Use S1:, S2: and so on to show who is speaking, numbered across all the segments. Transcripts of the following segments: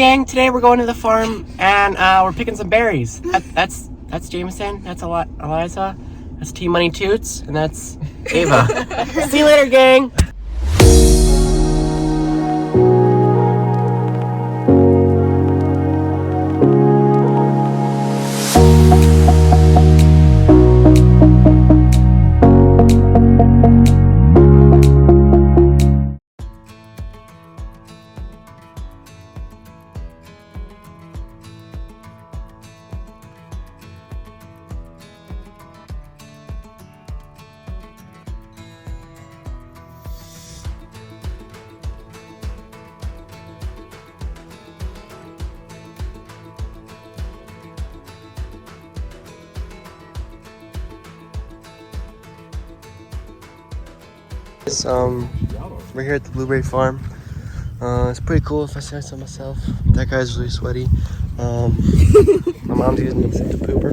S1: Gang, today we're going to the farm and we're picking some berries. That's Jameson. That's Eliza. That's T Money Toots, and that's Ava. See you later, gang. We're here at the blueberry farm. It's pretty cool if I say so myself. That guy's really sweaty. My mom's using the pooper.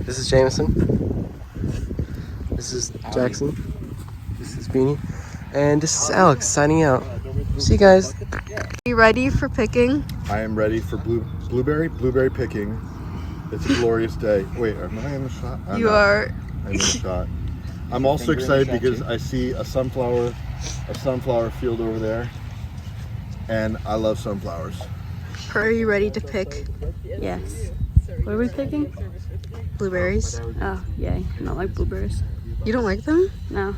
S1: This is Jameson. This is Jackson. This is Beanie. And this is Alex signing out. See you guys.
S2: Are you ready for picking?
S3: I am ready for blueberry picking. It's a glorious day. Wait, am I in the shot? I'm in the shot. I'm also excited because I see a sunflower field over there, and I love sunflowers.
S2: Are you ready to pick?
S4: Yes. What are we picking?
S2: Blueberries.
S4: Oh, yay. I don't like blueberries.
S2: You don't like them?
S4: No.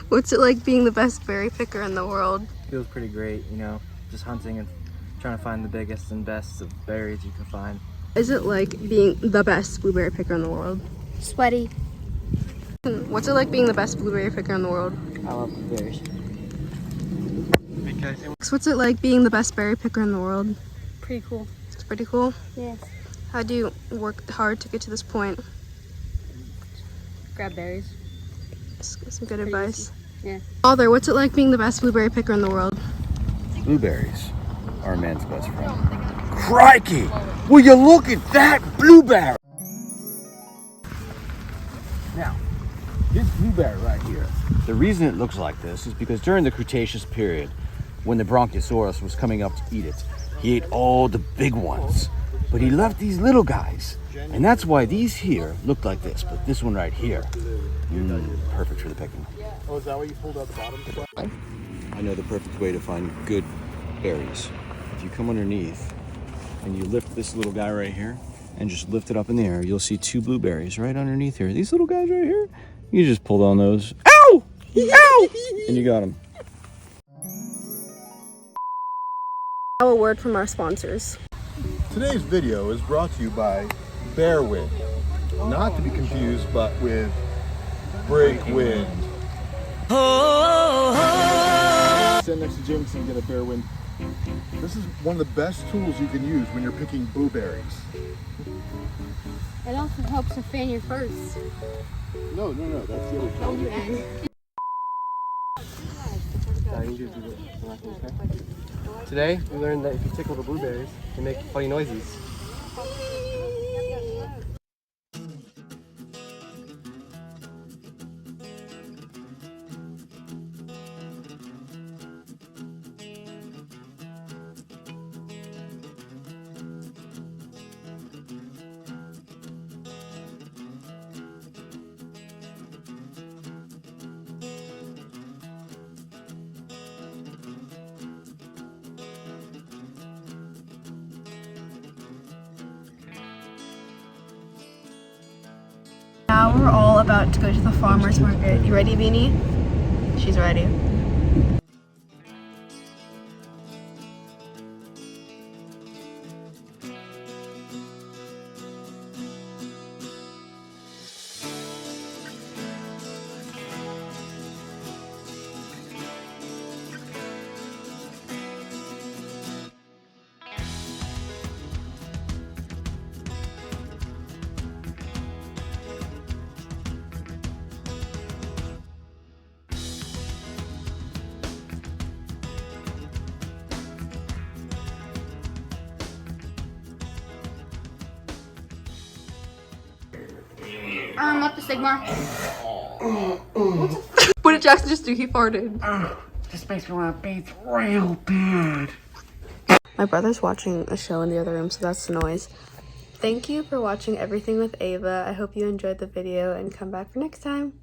S2: What's it like being the best berry picker in the world?
S1: Feels pretty great, you know, just hunting and trying to find the biggest and best of berries you can find.
S2: Is it like being the best blueberry picker in the world?
S4: Sweaty.
S2: What's it like being the best blueberry picker in the world?
S1: I love blueberries.
S2: What's it like being the best berry picker in the world?
S4: Pretty cool.
S2: It's pretty cool.
S4: Yes.
S2: How do you work hard to get to this point?
S4: Grab berries.
S2: Some good advice.
S4: Yeah.
S2: Father, what's it like being the best blueberry picker in the world?
S5: Blueberries are a man's best friend. Crikey! Will you look at that blueberry? Now, this blueberry right here, the reason it looks like this is because during the Cretaceous period, when the Brontosaurus was coming up to eat it, he ate all the big ones, but he left these little guys. And that's why these here look like this, but this one right here, perfect for the picking.
S3: Oh, is that why you pulled out the bottom?
S5: I know the perfect way to find good berries. If you come underneath and you lift this little guy right here and just lift it up in the air, you'll see two blueberries right underneath here. These little guys right here, you just pull on those. Ow! Ow! And you got them.
S2: Now a word from our sponsors.
S3: Today's video is brought to you by Bearwind, not to be confused, but with Breakwind. Stand next to Jameson and get a Bearwind. This is one of the best tools you can use when you're picking blueberries.
S4: It also helps to fan your furs.
S3: No, that's the other tool.
S1: Today, we learned that if you tickle the blueberries, they make funny noises.
S2: Now we're all about to go to the farmer's market. You ready, Beanie? She's ready.
S4: What the Sigma?
S2: What did Jackson just do? He farted.
S1: This makes me want to bathe real bad.
S2: My brother's watching a show in the other room, so that's the noise. Thank you for watching Everything with Ava. I hope you enjoyed the video and come back for next time.